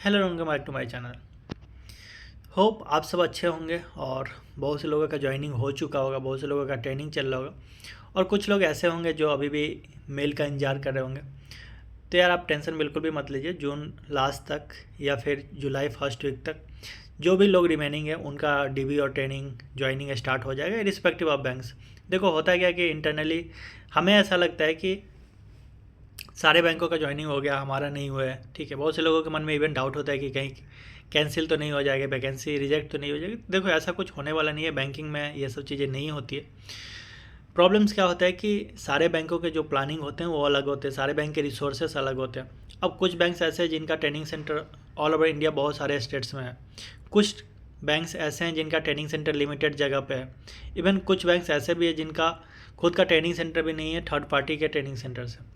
Hello, welcome back to my channel. Hope आप सब अच्छे होंगे और बहुत से लोगों का ज्वाइनिंग हो चुका होगा, बहुत से लोगों का ट्रेनिंग चल रहा होगा और कुछ लोग ऐसे होंगे जो अभी भी मेल का इंतज़ार कर रहे होंगे। तो यार आप टेंशन बिल्कुल भी मत लीजिए। जून लास्ट तक या फिर जुलाई फर्स्ट वीक तक जो भी लोग रिमेनिंग है उनका डीबी और ट्रेनिंग ज्वाइनिंग स्टार्ट हो जाएगा रिस्पेक्टिव ऑफ बैंक्स। देखो होता क्या कि इंटरनली हमें ऐसा लगता है कि सारे बैंकों का ज्वाइनिंग हो गया, हमारा नहीं हुआ है। ठीक है, बहुत से लोगों के मन में इवन डाउट होता है कि कहीं कैंसिल तो नहीं हो जाएगा, वैकेंसी रिजेक्ट तो नहीं हो जाएगी। देखो ऐसा कुछ होने वाला नहीं है, बैंकिंग में ये सब चीज़ें नहीं होती है। प्रॉब्लम्स क्या होता है कि सारे बैंकों के जो प्लानिंग होते हैं वो अलग होते हैं, सारे बैंक के रिसोर्सेस अलग होते हैं। अब कुछ बैंक्स ऐसे हैं जिनका training centre all over India बहुत सारे स्टेट्स में है। कुछ बैंक्स ऐसे हैं जिनका ट्रेनिंग सेंटर लिमिटेड जगह पे है। इवन कुछ बैंक्स ऐसे भी है जिनका खुद का ट्रेनिंग सेंटर भी नहीं है, थर्ड पार्टी के ट्रेनिंग सेंटर से।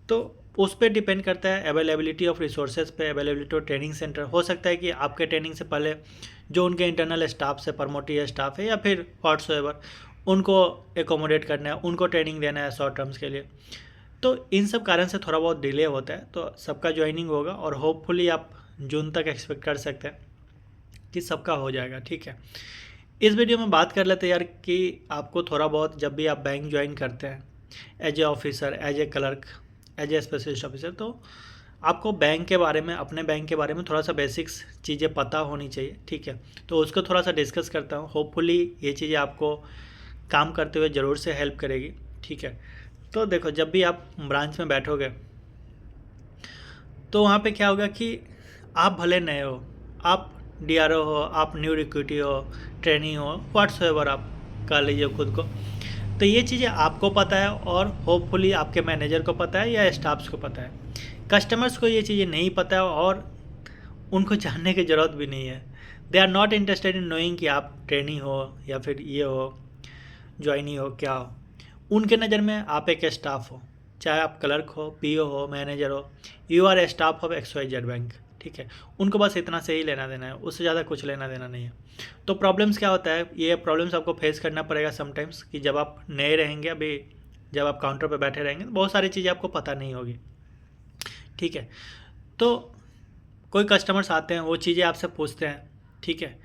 तो उस पर डिपेंड करता है अवेलेबिलिटी ऑफ रिसोर्सेज पे, अवेलेबिलिटी ऑफ ट्रेनिंग सेंटर। हो सकता है कि आपके ट्रेनिंग से पहले जो उनके इंटरनल स्टाफ से प्रमोटी स्टाफ है या फिर व्हाट्सएवर उनको एकोमोडेट करना है, उनको ट्रेनिंग देना है शॉर्ट टर्म्स के लिए। तो इन सब कारण से थोड़ा बहुत डिले होता है। तो सबका ज्वाइनिंग होगा और होपफुली आप जून तक एक्सपेक्ट कर सकते हैं कि सबका हो जाएगा। ठीक है, इस वीडियो में बात कर लेते हैं यार कि आपको थोड़ा बहुत जब भी आप बैंक ज्वाइन करते हैं as a officer, as a clerk, as a specialist officer, तो आपको बैंक के बारे में, अपने बैंक के बारे में थोड़ा सा बेसिक्स चीज़ें पता होनी चाहिए। ठीक है, तो उसको थोड़ा सा डिस्कस करता हूँ। होपफुली ये चीज़ें आपको काम करते हुए ज़रूर से हेल्प करेगी। ठीक है, तो देखो जब भी आप ब्रांच में बैठोगे तो वहाँ पे क्या होगा कि आप भले नए हो, आप डीआरओ हो, आप न्यू रिक्रूटी हो, ट्रेनी हो, व्हाट्सएवर आप कह लीजिए खुद को। तो ये चीज़ें आपको पता है और होपफुली आपके मैनेजर को पता है या स्टाफ्स को पता है। कस्टमर्स को ये चीज़ें नहीं पता है और उनको जानने की ज़रूरत भी नहीं है। They are not interested in knowing कि आप ट्रेनी हो या फिर ये हो, ज्वाइनी हो, क्या हो। उनके नज़र में आप एक स्टाफ हो, चाहे आप क्लर्क हो, पीओ हो, मैनेजर हो, you are a staff of XYZ bank. ठीक है, उनको बस इतना से ही लेना देना है, उससे ज़्यादा कुछ लेना देना नहीं है। तो प्रॉब्लम्स क्या होता है, ये प्रॉब्लम्स आपको फेस करना पड़ेगा समटाइम्स कि जब आप नए रहेंगे, अभी जब आप काउंटर पर बैठे रहेंगे तो बहुत सारी चीज़ें आपको पता नहीं होगी। ठीक है, तो कोई कस्टमर्स आते हैं, वो चीज़ें आपसे पूछते हैं। ठीक है,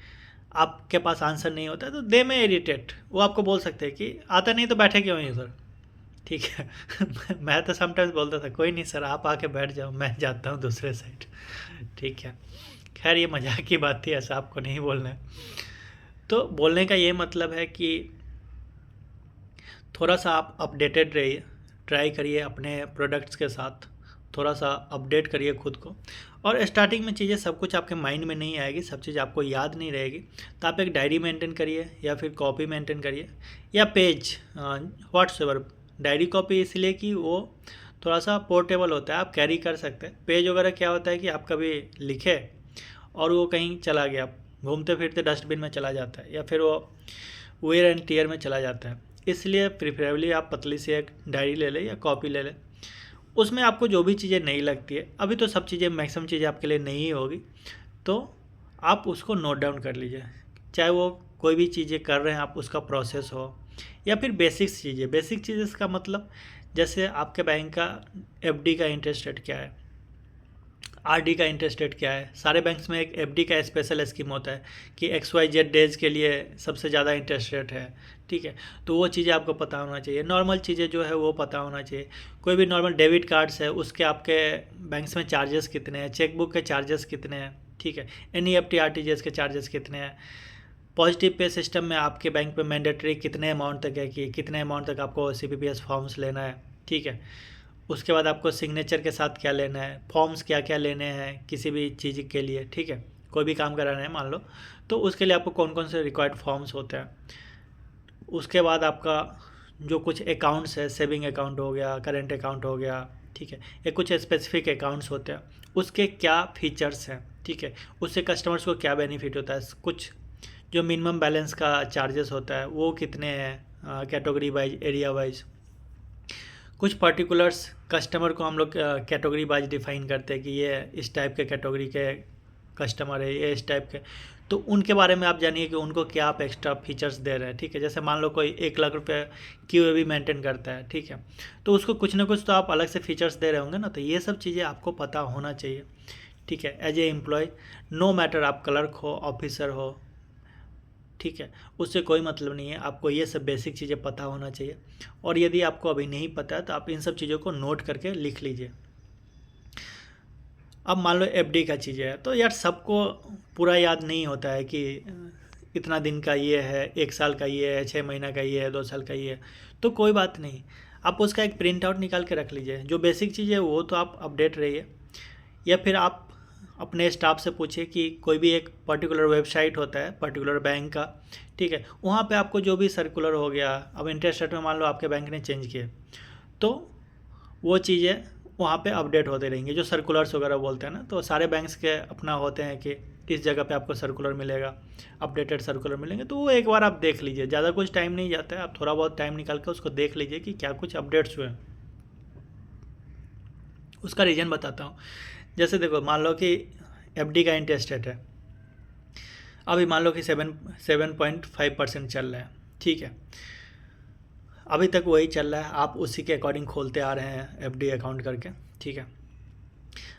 आपके पास आंसर नहीं होता है तो दे में इरिटेट, वो आपको बोल सकते हैं कि आता नहीं तो बैठे क्यों हैं सर। ठीक है मैं तो समटाइम्स बोलता था कोई नहीं सर, आप आके बैठ जाओ, मैं जाता हूँ दूसरे साइड। ठीक है, खैर ये मजाक की बात थी, ऐसा आपको नहीं बोलना है। तो बोलने का ये मतलब है कि थोड़ा सा आप अपडेटेड रहिए, ट्राई करिए अपने प्रोडक्ट्स के साथ, थोड़ा सा अपडेट करिए खुद को। और स्टार्टिंग में चीज़ें सब कुछ आपके माइंड में नहीं आएगी, सब चीज़ आपको याद नहीं रहेगी। तो आप एक डायरी मेंटेन करिए या फिर कॉपी मेंटेन करिए या पेज, व्हाट्सएवर। डायरी कॉपी इसलिए कि वो थोड़ा सा पोर्टेबल होता है, आप कैरी कर सकते हैं। पेज वगैरह क्या होता है कि आप कभी लिखे और वो कहीं चला गया, घूमते फिरते डस्टबिन में चला जाता है या फिर वो वेयर एंड टीयर में चला जाता है। इसलिए प्रिफरेबली आप पतली सी एक डायरी ले लें या कॉपी ले लें। उसमें आपको जो भी चीज़ें नहीं लगती है, अभी तो सब चीज़ें मैक्सिमम चीज़ें आपके लिए नहीं होगी, तो आप उसको नोट डाउन कर लीजिए। चाहे वो कोई भी चीज़ें कर रहे हैं आप, उसका प्रोसेस हो या फिर बेसिक्स चीज़ें। बेसिक चीज़ें का मतलब जैसे आपके बैंक का FD का इंटरेस्ट रेट क्या है, RD का इंटरेस्ट रेट क्या है। सारे बैंक्स में एक FD का स्पेशल स्कीम होता है कि XYZ डेज के लिए सबसे ज़्यादा इंटरेस्ट रेट है। ठीक है, तो वो चीज़ें आपको पता होना चाहिए। नॉर्मल चीज़ें जो है वो पता होना चाहिए। कोई भी नॉर्मल डेबिट कार्ड्स है उसके आपके बैंक्स में चार्जेस कितने हैं, चेकबुक के चार्जेस कितने हैं। ठीक है, NEFT RTGS के चार्जेस कितने हैं। पॉजिटिव पे सिस्टम में आपके बैंक पे मैंडेटरी कितने अमाउंट तक है कि कितने अमाउंट तक आपको CPPS फॉर्म्स लेना है। ठीक है, उसके बाद आपको सिग्नेचर के साथ क्या लेना है, फॉर्म्स क्या क्या लेने हैं किसी भी चीज़ के लिए। ठीक है, कोई भी काम कराना है मान लो, तो उसके लिए आपको कौन कौन से रिक्वायर्ड फॉर्म्स होते हैं। उसके बाद आपका जो कुछ अकाउंट्स है, सेविंग अकाउंट हो गया, करेंट अकाउंट हो गया। ठीक है, ये कुछ स्पेसिफिक अकाउंट्स होते हैं, उसके क्या फीचर्स हैं। ठीक है, उससे कस्टमर्स को क्या बेनिफिट होता है। कुछ जो मिनिमम बैलेंस का चार्जेस होता है वो कितने हैं, कैटेगरी वाइज, एरिया वाइज। कुछ पर्टिकुलर्स कस्टमर को हम लोग कैटेगरी वाइज डिफाइन करते हैं कि ये इस टाइप के कैटेगरी के कस्टमर है, ये इस टाइप के। तो उनके बारे में आप जानिए कि उनको क्या आप एक्स्ट्रा फीचर्स दे रहे हैं। ठीक है, जैसे मान लो कोई 1 लाख रुपये QAB मेंटेन करता है। ठीक है, तो उसको कुछ ना कुछ तो आप अलग से फीचर्स दे रहे होंगे ना, तो ये सब चीज़ें आपको पता होना चाहिए। ठीक है, as a employee, no matter आप क्लर्क हो, ऑफिसर हो, ठीक है, उससे कोई मतलब नहीं है। आपको ये सब बेसिक चीज़ें पता होना चाहिए, और यदि आपको अभी नहीं पता है तो आप इन सब चीज़ों को नोट करके लिख लीजिए। अब मान लो एफडी का चीज़ है, तो यार सबको पूरा याद नहीं होता है कि इतना दिन का ये है, 1 साल का ये है, 6 महीना का ये है, 2 साल का ये है, तो कोई बात नहीं, आप उसका एक प्रिंट आउट निकाल के रख लीजिए। जो बेसिक चीज़ है वो तो आप अपडेट रहिए, या फिर आप अपने स्टाफ से पूछिए कि कोई भी एक पर्टिकुलर वेबसाइट होता है पर्टिकुलर बैंक का, ठीक है, वहाँ पे आपको जो भी सर्कुलर हो गया, अब इंटरेस्ट रेट में मान लो आपके बैंक ने चेंज किए, तो वो चीज़ें वहाँ पे अपडेट होते रहेंगे। जो सर्कुलर्स वगैरह बोलते हैं ना, तो सारे बैंक्स के अपना होते हैं कि किस जगह पे आपको सर्कुलर मिलेगा, अपडेटेड सर्कुलर मिलेंगे, तो वो एक बार आप देख लीजिए। ज़्यादा कुछ टाइम नहीं जाता है, आप थोड़ा बहुत टाइम निकाल कर उसको देख लीजिए कि क्या कुछ अपडेट्स हुए। उसका रीज़न बताता हूँ। जैसे देखो, मान लो कि एफडी का इंटरेस्ट रेट है, अभी मान लो कि 7.5% चल रहा है, ठीक है, अभी तक वही चल रहा है, आप उसी के अकॉर्डिंग खोलते आ रहे हैं एफडी अकाउंट करके, ठीक है।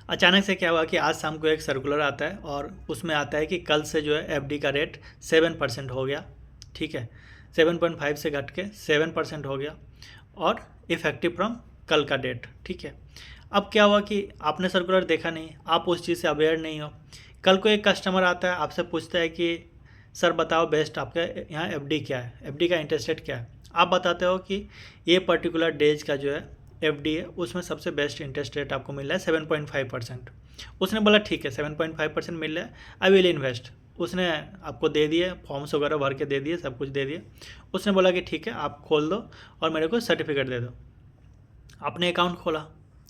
अचानक से क्या हुआ कि आज शाम को एक सर्कुलर आता है और उसमें आता है कि कल से जो है एफडी का रेट 7% हो गया, ठीक है, 7.5 से घट के 7% हो गया, और इफ़ेक्टिव फ्रॉम कल का डेट, ठीक है। अब क्या हुआ कि आपने सर्कुलर देखा नहीं, आप उस चीज़ से अवेयर नहीं हो। कल को एक कस्टमर आता है, आपसे पूछता है कि सर बताओ बेस्ट आपके यहाँ एफडी क्या है, एफडी का इंटरेस्ट रेट क्या है। आप बताते हो कि ये पर्टिकुलर डेज का जो है एफडी है, उसमें सबसे बेस्ट इंटरेस्ट रेट आपको मिल रहा है 7.5%। उसने बोला ठीक है 7.5% मिल रहा है, आई विल इन्वेस्ट। उसने आपको दे दिए, फॉर्म्स वगैरह भर के दे दिए, सब कुछ दे दिए। उसने बोला कि ठीक है आप खोल दो और मेरे को सर्टिफिकेट दे दो। आपने अकाउंट खोला,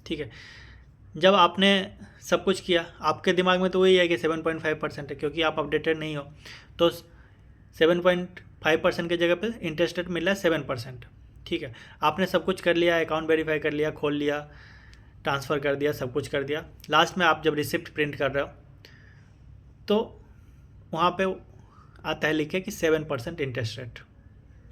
ठीक है, जब आपने सब कुछ किया, आपके दिमाग में तो वही है कि 7.5% है, क्योंकि आप अपडेटेड नहीं हो, तो 7.5% की जगह पे इंटरेस्ट रेट मिल रहा है 7%, ठीक है। आपने सब कुछ कर लिया, अकाउंट वेरीफाई कर लिया, खोल लिया, ट्रांसफ़र कर दिया, सब कुछ कर दिया। लास्ट में आप जब रिसिप्ट प्रिंट कर रहे हो तो वहाँ पे आता है लिखे कि 7% इंटरेस्ट रेट।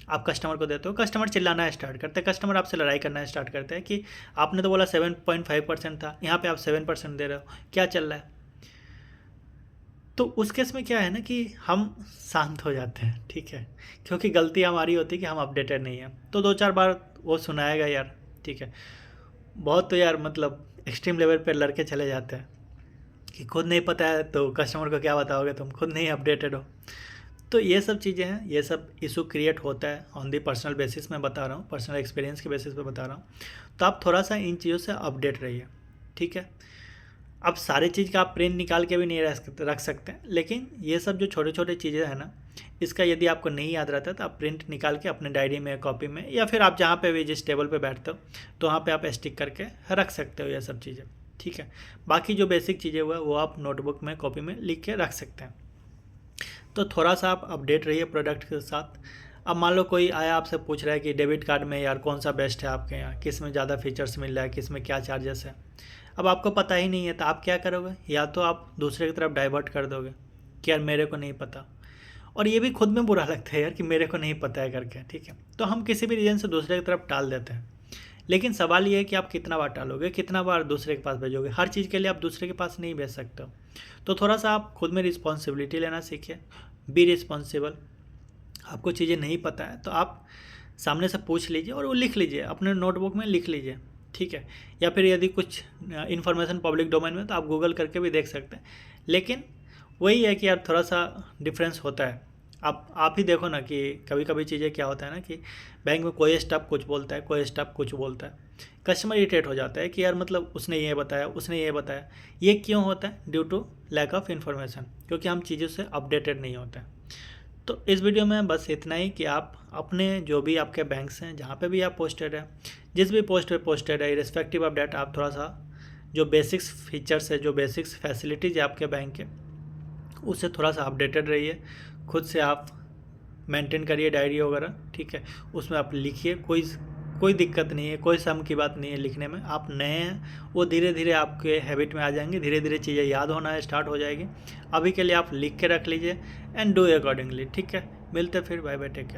आप कस्टमर को देते हो, कस्टमर चिल्लाना स्टार्ट करते हैं, कस्टमर आपसे लड़ाई करना स्टार्ट करते हैं कि आपने तो बोला 7.5% था, यहाँ पे आप 7% दे रहे हो, क्या चल रहा है। तो उस केस में क्या है ना कि हम शांत हो जाते हैं, ठीक है, क्योंकि गलती हमारी होती है कि हम अपडेटेड नहीं हैं। तो 2-4 बार वो सुनाएगा यार, ठीक है, बहुत तो यार मतलब एक्सट्रीम लेवल पर लड़के चले जाते हैं कि खुद नहीं पता है तो कस्टमर को क्या बताओगे, तुम खुद नहीं अपडेटेड हो। तो ये सब चीज़ें हैं, ये सब इशू क्रिएट होता है ऑन दी पर्सनल बेसिस में बता रहा हूँ, पर्सनल एक्सपीरियंस के बेसिस पे बता रहा हूँ। तो आप थोड़ा सा इन चीज़ों से अपडेट रहिए, ठीक है। अब सारे चीज़ का आप प्रिंट निकाल के भी नहीं रख सकते हैं, लेकिन ये सब जो छोटे छोटे चीज़ें हैं ना, इसका यदि आपको नहीं याद रहता तो आप प्रिंट निकाल के अपने डायरी में, कॉपी में, या फिर आप जहाँ पे भी जिस टेबल पे बैठते हो तो वहाँ पे आप स्टिक करके रख सकते हो ये सब चीज़ें, ठीक है। बाकी जो बेसिक चीज़ें हुआ वो आप नोटबुक में, कॉपी में लिख के रख सकते हैं। तो थोड़ा सा आप अपडेट रहिए प्रोडक्ट के साथ। अब मान लो कोई आया आपसे पूछ रहा है कि डेबिट कार्ड में यार कौन सा बेस्ट है आपके यहाँ, किस में ज़्यादा फीचर्स मिल रहा है, किस में क्या चार्जेस है। अब आपको पता ही नहीं है तो आप क्या करोगे, या तो आप दूसरे की तरफ डाइवर्ट कर दोगे कि यार मेरे को नहीं पता, और ये भी खुद में बुरा लगता है यार कि मेरे को नहीं पता है करके, ठीक है। तो हम किसी भी रीज़न से दूसरे की तरफ टाल देते हैं, लेकिन सवाल ये है कि आप कितना बार टालोगे, कितना बार दूसरे के पास भेजोगे। हर चीज़ के लिए आप दूसरे के पास नहीं भेज सकते हो। तो थोड़ा सा आप खुद में रिस्पॉन्सिबिलिटी लेना सीखिए, बी रिस्पॉन्सिबल। आपको चीज़ें नहीं पता है तो आप सामने से पूछ लीजिए और वो लिख लीजिए, अपने नोटबुक में लिख लीजिए, ठीक है। या फिर यदि कुछ इन्फॉर्मेशन पब्लिक डोमेन में तो आप गूगल करके भी देख सकते हैं। लेकिन वही है कि यार थोड़ा सा डिफरेंस होता है। आप ही देखो ना कि कभी कभी चीज़ें क्या होता है ना कि बैंक में कोई स्टाफ कुछ बोलता है, कोई स्टाफ कुछ बोलता है, कस्टमर इरिटेट हो जाता है कि यार मतलब उसने ये बताया, उसने ये बताया। ये क्यों होता है? Due to lack of information, क्योंकि हम चीज़ों से अपडेटेड नहीं होते हैं। तो इस वीडियो में बस इतना ही कि आप अपने जो भी आपके बैंक्स हैं, जहाँ पे भी आप पोस्टेड है, जिस भी पोस्ट पे पोस्टेड है, इरेस्पेक्टिव ऑफ डेट, आप थोड़ा सा जो बेसिक्स फीचर्स है, जो बेसिक्स फैसिलिटीज़ है आपके बैंक के, उससे थोड़ा सा अपडेटेड रहिए। खुद से आप मेंटेन करिए डायरी वगैरह, ठीक है। उसमें आप लिखिए, कोई दिक्कत नहीं है, कोई शर्म की बात नहीं है लिखने में। आप नए हैं, वो धीरे धीरे आपके हैबिट में आ जाएंगे, धीरे धीरे चीज़ें याद होना स्टार्ट हो जाएगी। अभी के लिए आप लिख के रख लीजिए एंड डू अकॉर्डिंगली, ठीक है। मिलते फिर, बाय बाय, टेक केयर।